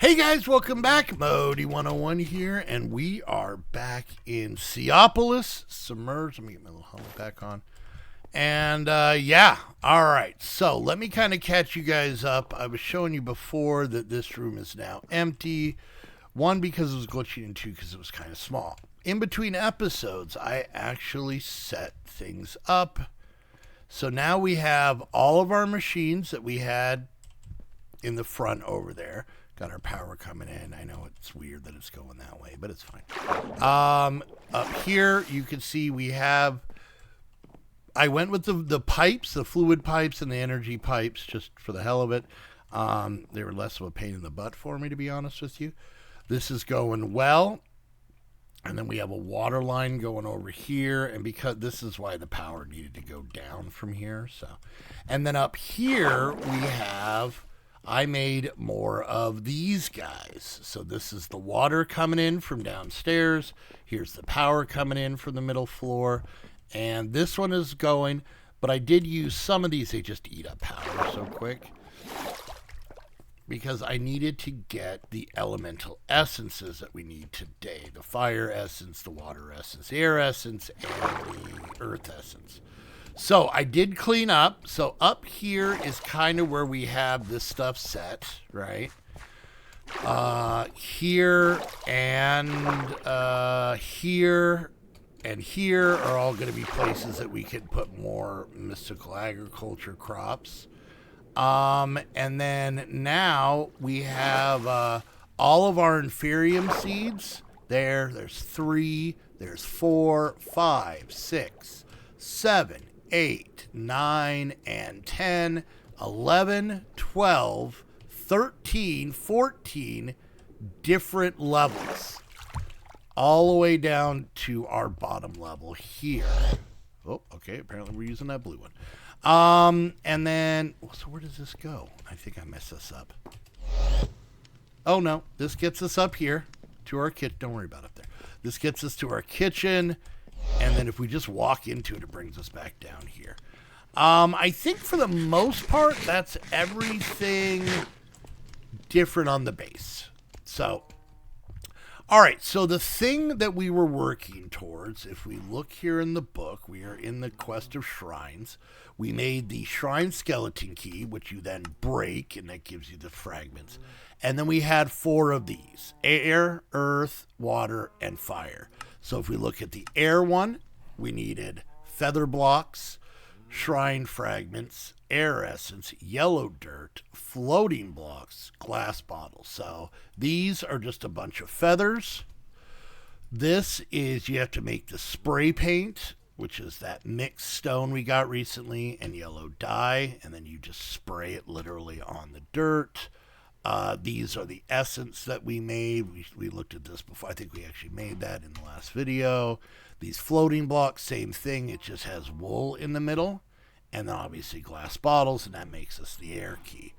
Hey guys, welcome back. Modi 101 here, and we are back in Seaopolis Submerged. Let me get my little helmet back on. And yeah, all right. So let me kind of catch you guys up. I was showing you before that this room is now empty. One, because it was glitching, and two, because it was kind of small. In between episodes, I actually set things up. So now we have all of our machines that we had in the front over there. Got our power coming in. I know it's weird that it's going that way, but it's fine. Up here, you can see we have... I went with the pipes, the fluid pipes and the energy pipes, just for the hell of it. They were less of a pain in the butt for me, to be honest with you. This is going well. And then we have a water line going over here. And because this is why the power needed to go down from here. So, and then up here, we have... I made more of these guys. So this is the water coming in from downstairs. Here's the power coming in from the middle floor. And this one is going, but I did use some of these. They just eat up power so quick. Because I needed to get the elemental essences that we need today. The fire essence, the water essence, the air essence, and the earth essence. So I did clean up. So up here is kind of where we have this stuff set, right? Here and here and here are all going to be places that we can put more mystical agriculture crops. And then now we have all of our inferium seeds. There's 3, there's 4, 5, 6, 7, 8, 9, and 10, 11, 12, 13, 14 different levels. All the way down to our bottom level here. Oh, okay. Apparently we're using that blue one. And then, so where does this go? I think I messed this up. Oh, no. This gets us up here to our kitchen. Don't worry about it up there. This gets us to our kitchen. And then if we just walk into it, it brings us back down here. I think for the most part, that's everything different on the base. So, all right. So the thing that we were working towards, if we look here in the book, we are in the quest of shrines. We made the shrine skeleton key, which you then break, and that gives you the fragments. And then we had 4 of these: air, earth, water, and fire. So if we look at the air one, we needed feather blocks, shrine fragments, air essence, yellow dirt, floating blocks, glass bottles. So these are just a bunch of feathers. This is, you have to make the spray paint, which is that mixed stone we got recently, and yellow dye, and then you just spray it literally on the dirt. These are the essence that we made. We looked at this before. I think we actually made that in the last video. These floating blocks, same thing. It just has wool in the middle. And then obviously glass bottles, and that makes us the air key.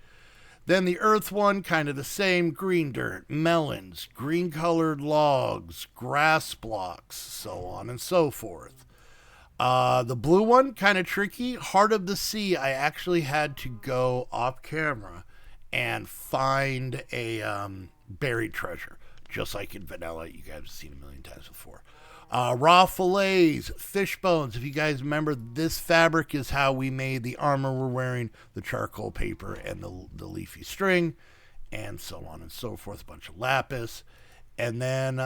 Then the earth one, kind of the same. Green dirt, melons, green colored logs, grass blocks, so on and so forth. The blue one, kind of tricky. Heart of the Sea, I actually had to go off camera and find a buried treasure, just like in vanilla. You guys have seen a million times before. Raw fillets, fish bones. If you guys remember, this fabric is how we made the armor we're wearing, the charcoal paper, and the leafy string, and so on and so forth. A bunch of lapis. And then,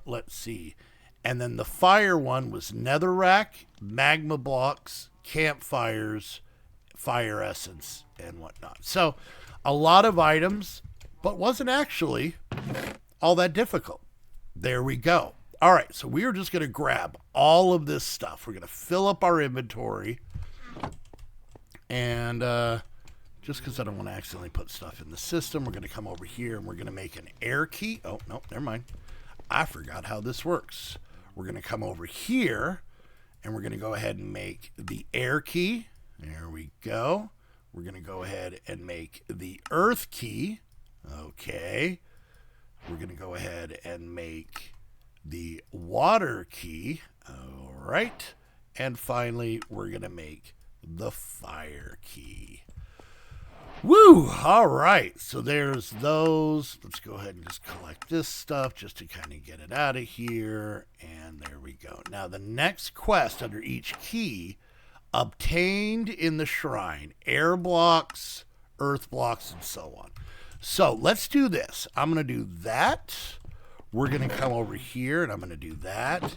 let's see. And then the fire one was netherrack, magma blocks, campfires, fire essence, and whatnot. So a lot of items, but wasn't actually all that difficult. There we go. All right, so we are just going to grab all of this stuff. We're going to fill up our inventory. And just because I don't want to accidentally put stuff in the system, we're going to come over here and we're going to make an air key. Oh, no, never mind. I forgot how this works. We're going to come over here and we're going to go ahead and make the air key. There we go. We're going to go ahead and make the earth key. Okay. We're going to go ahead and make the water key. All right. And finally, we're going to make the fire key. Woo! All right. So there's those. Let's go ahead and just collect this stuff just to kind of get it out of here. And there we go. Now, the next quest under each key, obtained in the shrine, air blocks, earth blocks, and so on. So let's do this. I'm going to do that. We're going to come over here, and I'm going to do that.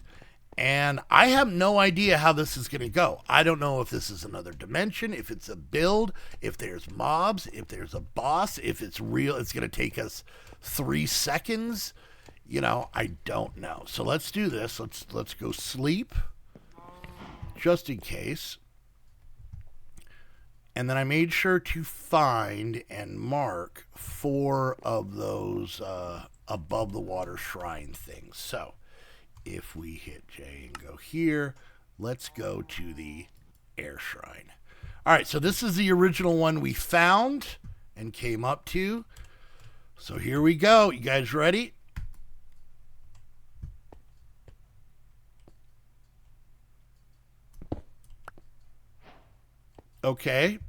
And I have no idea how this is going to go. I don't know if this is another dimension, if it's a build, if there's mobs, if there's a boss, if it's real, it's going to take us 3 seconds. You know, I don't know. So let's do this. Let's go sleep, just in case. And then I made sure to find and mark 4 of those above the water shrine things. So if we hit J and go here, let's go to the air shrine. All right, so this is the original one we found and came up to. So here we go. You guys ready? Okay.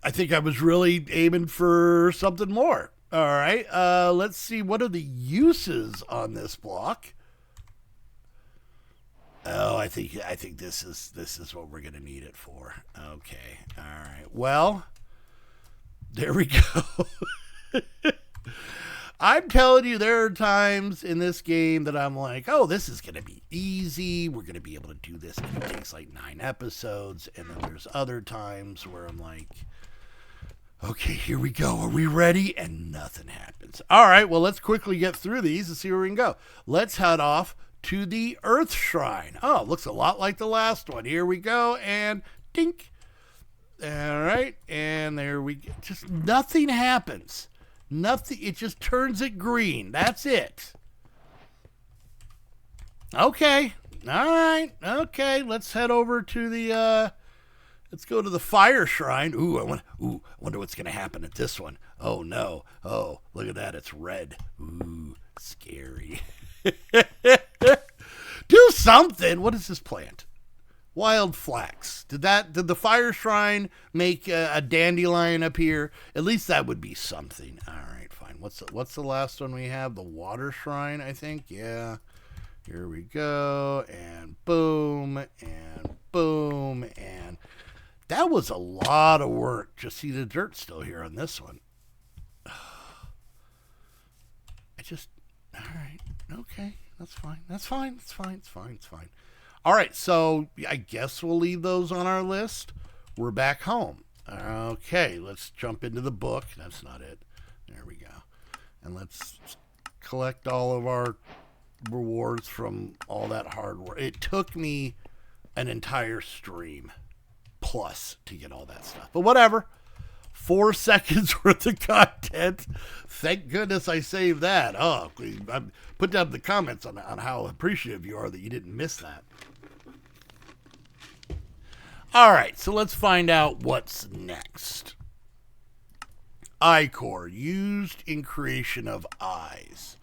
I think I was really aiming for something more. All right. Let's see. What are the uses on this block? Oh, I think this is what we're gonna need it for. Okay. All right. Well, there we go. I'm telling you, there are times in this game that I'm like, oh, this is going to be easy. We're going to be able to do this. And it takes like 9 episodes. And then there's other times where I'm like, okay, here we go. Are we ready? And nothing happens. All right, well, let's quickly get through these and see where we can go. Let's head off to the Earth Shrine. Oh, it looks a lot like the last one. Here we go. And dink. All right. And there we go. Just nothing happens. Nothing. It just turns it green. That's it. Okay. All right. Okay. Let's head over to the. Let's go to the fire shrine. I wonder what's gonna happen at this one. Oh no. Oh, look at that. It's red. Ooh, scary. Do something. What is this plant? Wild flax. Did the fire shrine make a dandelion appear? At least that would be something. All right, fine. What's the last one we have? The water shrine, I think. Yeah. Here we go. And boom. And boom. And that was a lot of work. Just see the dirt still here on this one. All right. Okay. That's fine. That's fine. It's fine. It's fine. It's fine. All right, so I guess we'll leave those on our list. We're back home. Okay, let's jump into the book. That's not it. There we go. And let's collect all of our rewards from all that hard work. It took me an entire stream plus to get all that stuff. But whatever. 4 seconds worth of content. Thank goodness I saved that. Oh, put down the comments on how appreciative you are that you didn't miss that. All right, so let's find out what's next. Eye core, used in creation of eyes.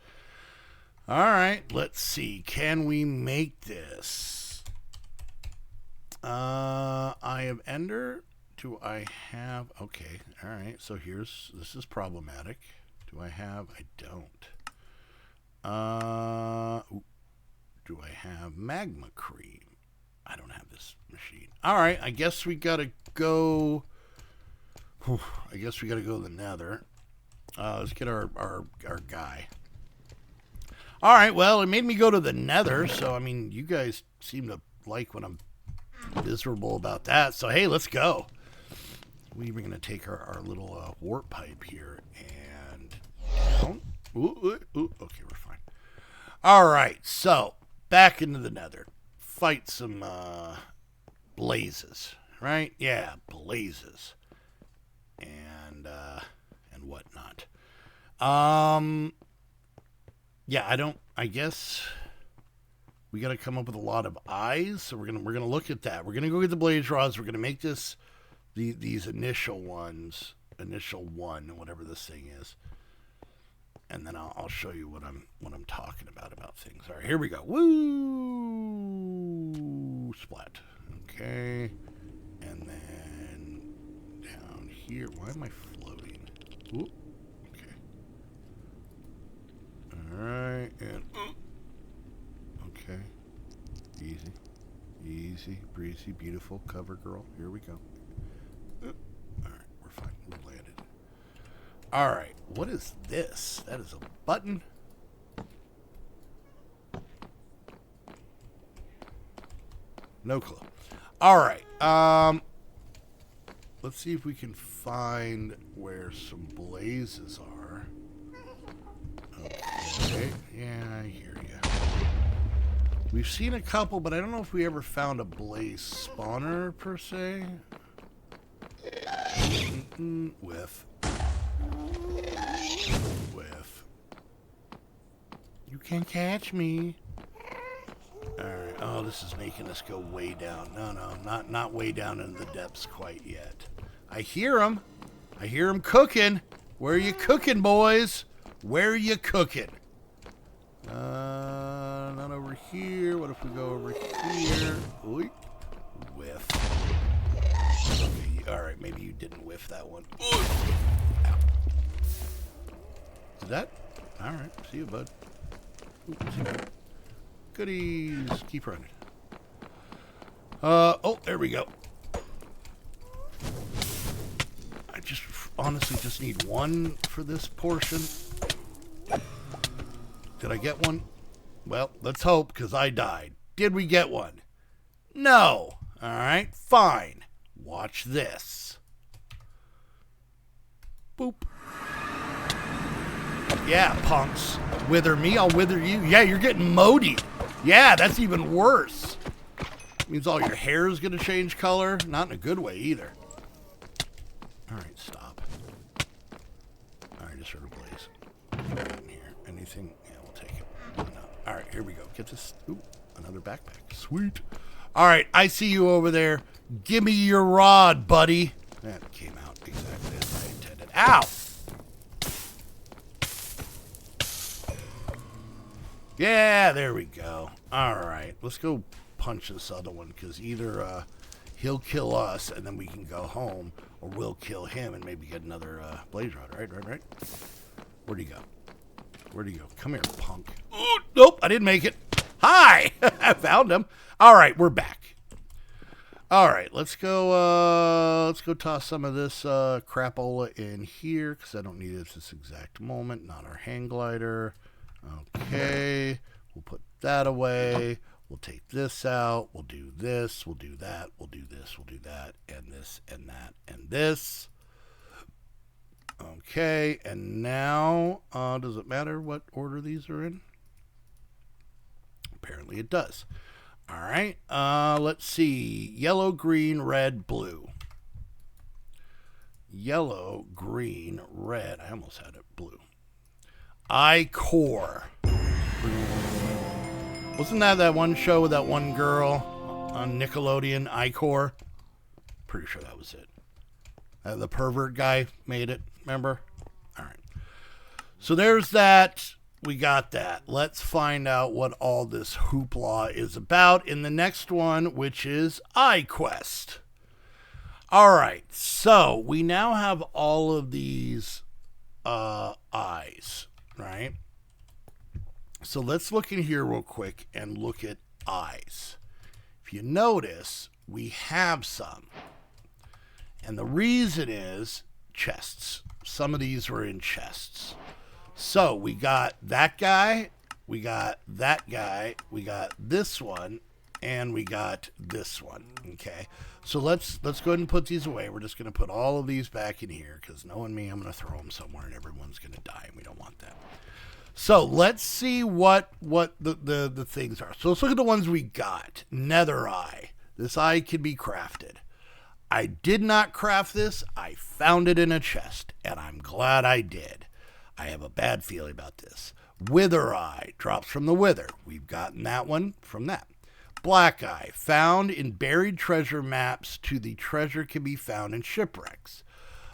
All right, let's see. Can we make this? Eye of Ender. Do I have... Okay, all right. So this is problematic. Do I have... I don't. Do I have magma cream? I don't have this machine. All right, I guess we gotta go... I guess we gotta go to the nether. Let's get our guy. All right, well, it made me go to the nether, so, I mean, you guys seem to like when I'm miserable about that. So, hey, let's go. We're going to take our little warp pipe here and down. Okay, we're fine. All right, so back into the nether. Fight some blazes, right? Yeah, blazes. And whatnot. Yeah, I guess we got to come up with a lot of eyes. So we're gonna look at that. We're going to go get the blaze rods. We're going to make this... These initial one, whatever this thing is. and then I'll show you what I'm talking about things. All right, here we go. Woo! Splat. Okay. And then down here. Why am I floating? Ooh. Okay. All right, and okay. Easy. Easy, breezy, beautiful cover girl. Here we go. All right, we're fine. We landed. All right, what is this? That is a button. No clue. All right. Let's see if we can find where some blazes are. Okay. Yeah, I hear you. We've seen a couple, but I don't know if we ever found a blaze spawner per se. Whiff. Whiff. You can't catch me. Alright. Oh, this is making us go way down. No, not way down into the depths quite yet. I hear them. I hear them cooking. Where are you cooking, boys? Where are you cooking? Not over here. What if we go over here? Ooh. Whiff. Okay, alright, maybe you didn't whiff that one. Ow. Is that? Alright, see you, bud. Ooh, see you. Goodies. Keep running. Oh, there we go. I just honestly just need one for this portion. Did I get one? Well, let's hope, because I died. Did we get one? No. All right, fine. Watch this. Boop. Yeah, punks. Wither me, I'll wither you. Yeah, you're getting modied. Yeah, that's even worse. Means all your hair is going to change color. Not in a good way either. All right, stop. All right, just sort of blaze. In here. Anything? Yeah, we'll take it. No. All right, here we go. Get this. Ooh, another backpack. Sweet. All right, I see you over there. Give me your rod, buddy. That came out exactly as I intended. Ow! Yeah, there we go. All right, let's go punch this other one, because either he'll kill us and then we can go home, or we'll kill him and maybe get another blaze rod. Right. Where'd he go? Come here, punk. Ooh, nope, I didn't make it. Hi! I found him. All right, we're back. All right, let's go toss some of this crapola in here, because I don't need it at this exact moment. Not our hang glider. Okay, we'll put that away. We'll take this out. We'll do this. We'll do that. We'll do this. We'll do that. And this and that and this. Okay, and now, does it matter what order these are in? Apparently it does. All right, let's see. Yellow, green, red, blue. Yellow, green, red. I almost had it blue. I-Core. Wasn't that one show with that one girl on Nickelodeon, I-Core? Pretty sure that was it. The pervert guy made it, remember? All right. So there's that. We got that. Let's find out what all this hoopla is about in the next one, which is iQuest. All right. So we now have all of these eyes, right? So let's look in here real quick and look at eyes. If you notice, we have some. And the reason is chests. Some of these were in chests. So we got that guy, we got that guy, we got this one, and we got this one. Okay. So let's go ahead and put these away. We're just going to put all of these back in here, because knowing me, I'm going to throw them somewhere and everyone's going to die, and we don't want that. So let's see what the things are. So let's look at the ones we got. Nether eye. This eye can be crafted. I did not craft this. I found it in a chest, and I'm glad I did. I have a bad feeling about this. Wither eye drops from the wither. We've gotten that one from that. Black eye, found in buried treasure maps to the treasure can be found in shipwrecks.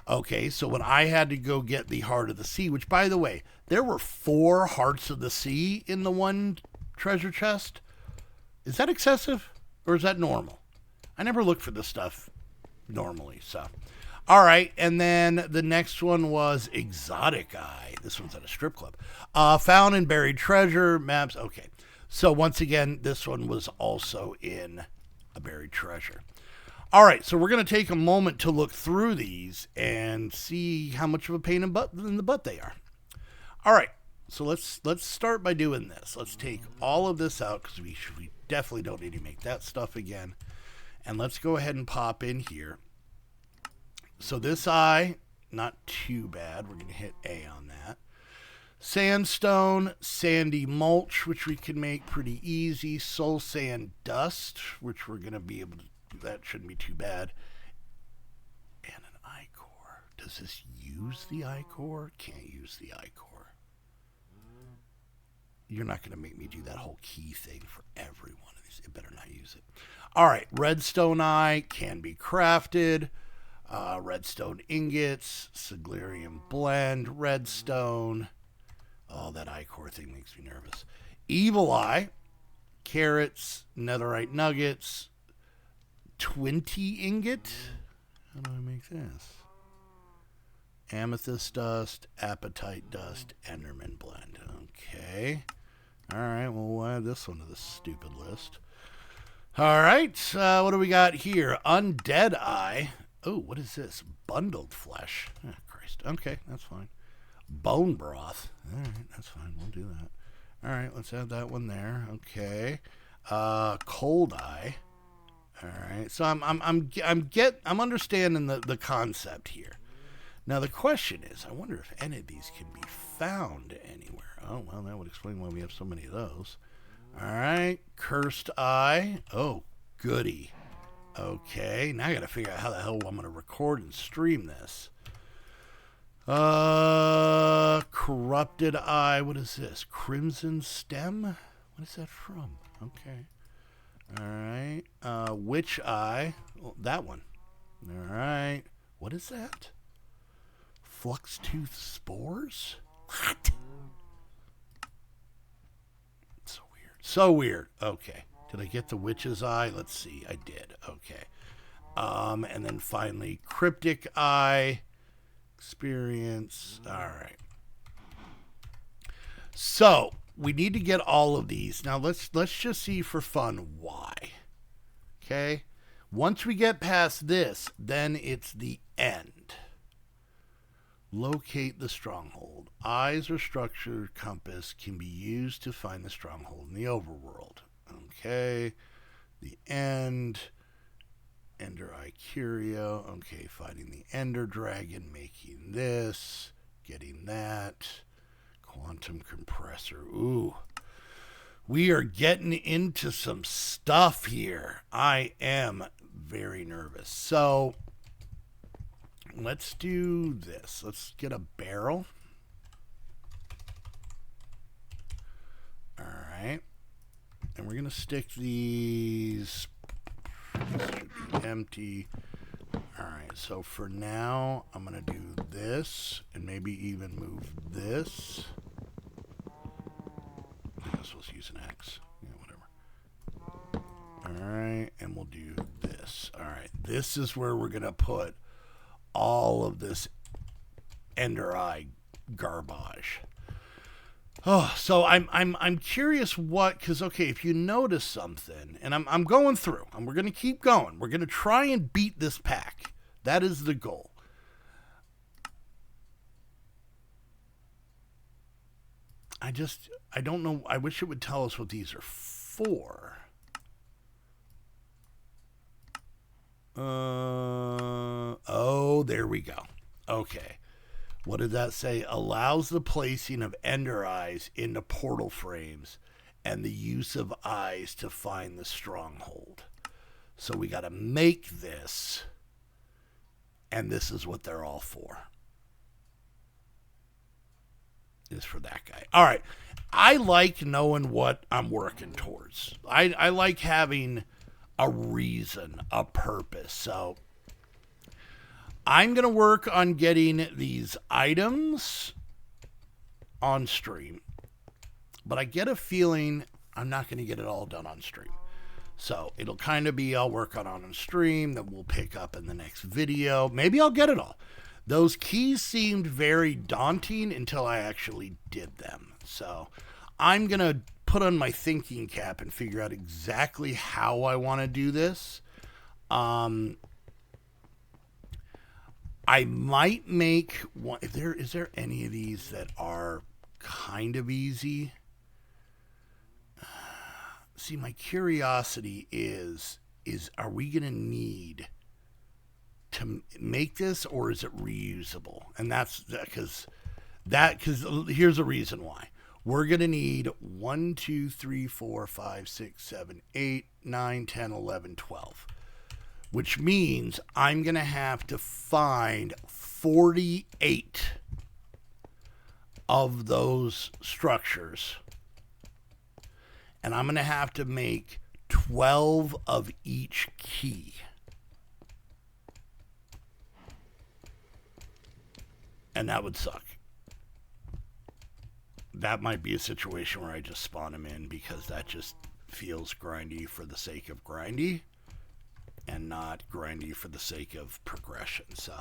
Okay, so when I had to go get the Heart of the Sea, which, by the way, there were 4 Hearts of the Sea in the one treasure chest. Is that excessive or is that normal? I never look for this stuff normally, so. All right, and then the next one was Exotic Eye. This one's at a strip club. Found and buried treasure, maps. Okay, so once again, this one was also in a buried treasure. All right, so we're going to take a moment to look through these and see how much of a pain in the butt they are. All right, so let's start by doing this. Let's take all of this out because we definitely don't need to make that stuff again. And let's go ahead and pop in here. So this eye, not too bad. We're going to hit A on that. Sandstone, sandy mulch, which we can make pretty easy. Soul sand dust, which we're going to be able to do. That shouldn't be too bad. And an eye core. Does this use the eye core? Can't use the eye core. You're not going to make me do that whole key thing for every one of these. You better not use it. All right, redstone eye can be crafted. Redstone ingots, Siglarium blend, redstone. Oh, that eye core thing makes me nervous. Evil eye, carrots, netherite nuggets, 20 ingot. How do I make this? Amethyst dust, apatite dust, enderman blend. Okay. All right, well, we'll add this one to the stupid list. All right, what do we got here? Undead eye. Oh, what is this? Bundled flesh. Oh, Christ. Okay, that's fine. Bone broth. All right, that's fine. We'll do that. All right, let's add that one there. Okay. Cold eye. All right. So I'm understanding the concept here. Now the question is, I wonder if any of these can be found anywhere. Oh, well, that would explain why we have so many of those. All right. Cursed eye. Oh, goody. Okay, now I gotta figure out how the hell I'm gonna record and stream this. Corrupted eye. What is this? Crimson stem? What is that from? Okay. All right. Witch eye. Oh, that one. All right. What is that? Flux tooth spores? What? So weird. So weird. Okay. Did I get the witch's eye? Let's see. I did. Okay. And then finally, cryptic eye. Experience. All right. So we need to get all of these. Now let's just see for fun why. Okay. Once we get past this, then it's the end. Locate the stronghold. Eyes or structure compass can be used to find the stronghold in the overworld. Okay, the end, Ender Eye Curio. Okay, fighting the Ender Dragon, making this, getting that, Quantum Compressor. Ooh, we are getting into some stuff here. I am very nervous. So, let's do this. Let's get a barrel. All right. And we're going to stick these. This should be empty. All right, so for now, I'm going to do this and maybe even move this. I guess we'll use an X. Yeah, whatever. All right, and we'll do this. All right, this is where we're going to put all of this Ender Eye garbage. Oh, so I'm curious what, because okay, if you notice something, and I'm going through, and we're gonna keep going. We're gonna try and beat this pack. That is the goal. I don't know. I wish it would tell us what these are for. Oh, there we go. Okay. What did that say? Allows the placing of Ender Eyes into portal frames and the use of eyes to find the stronghold. So we got to make this, and this is what they're all for. Is for that guy. All right. I like knowing what I'm working towards. I like having a reason, a purpose. So I'm going to work on getting these items on stream, but I get a feeling I'm not going to get it all done on stream. So it'll kind of be I'll work on stream, then we'll pick up in the next video. Maybe I'll get it all. Those keys seemed very daunting until I actually did them. So I'm going to put on my thinking cap and figure out exactly how I want to do this. I might make one. Is there any of these that are kind of easy? See, my curiosity is are we going to need to make this, or is it reusable? And that's because here's the reason why. We're going to need 1, 2, 3, 4, 5, 6, 7, 8, 9, 10, 11, 12. Which means I'm going to have to find 48 of those structures. And I'm going to have to make 12 of each key. And that would suck. That might be a situation where I just spawn them in because that just feels grindy for the sake of grindy and not grindy for the sake of progression. So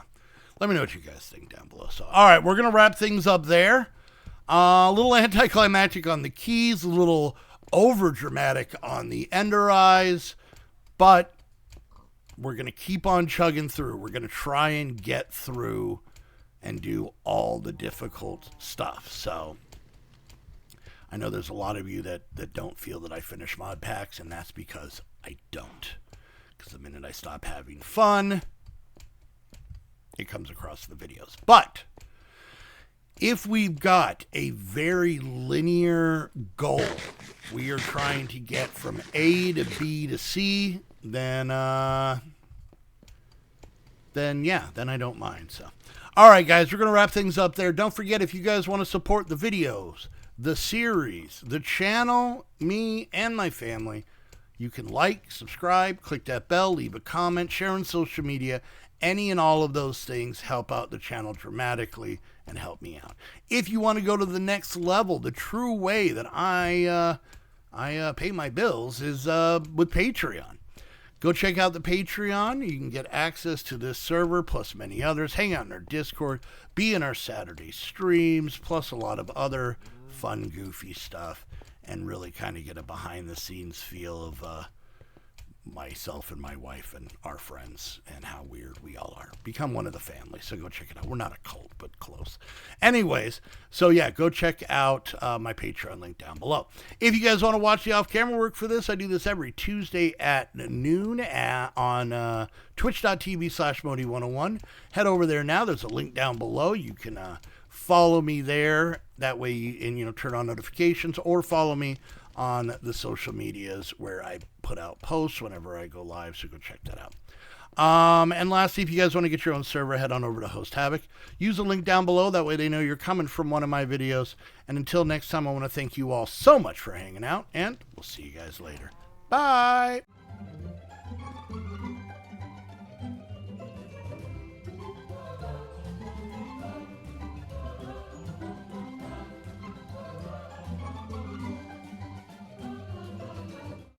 let me know what you guys think down below. So, all right, we're going to wrap things up there. A little anticlimactic on the keys, a little over dramatic on the ender eyes, but we're going to keep on chugging through. We're going to try and get through and do all the difficult stuff. So I know there's a lot of you that don't feel that I finish mod packs, and that's because I don't. Because the minute I stop having fun, it comes across the videos. But if we've got a very linear goal, we are trying to get from A to B to C, then yeah, then I don't mind. So, all right, guys, we're going to wrap things up there. Don't forget, if you guys want to support the videos, the series, the channel, me, and my family, you can like, subscribe, click that bell, leave a comment, share on social media. Any and all of those things help out the channel dramatically and help me out. If you want to go to the next level, the true way that I pay my bills is with Patreon. Go check out the Patreon. You can get access to this server plus many others. Hang out in our Discord. Be in our Saturday streams, plus a lot of other fun, goofy stuff, and really kind of get a behind-the-scenes feel of myself and my wife and our friends and how weird we all are. Become one of the family, so go check it out. We're not a cult, but close. Anyways, so yeah, go check out my Patreon link down below. If you guys want to watch the off-camera work for this, I do this every Tuesday at noon on twitch.tv/Modi101. Head over there now. There's a link down below. You can follow me there. That way, and turn on notifications, or follow me on the social medias where I put out posts whenever I go live, so go check that out. And lastly, if you guys want to get your own server, head on over to Host Havoc. Use the link down below. That way they know you're coming from one of my videos. And until next time, I want to thank you all so much for hanging out, and we'll see you guys later. Bye!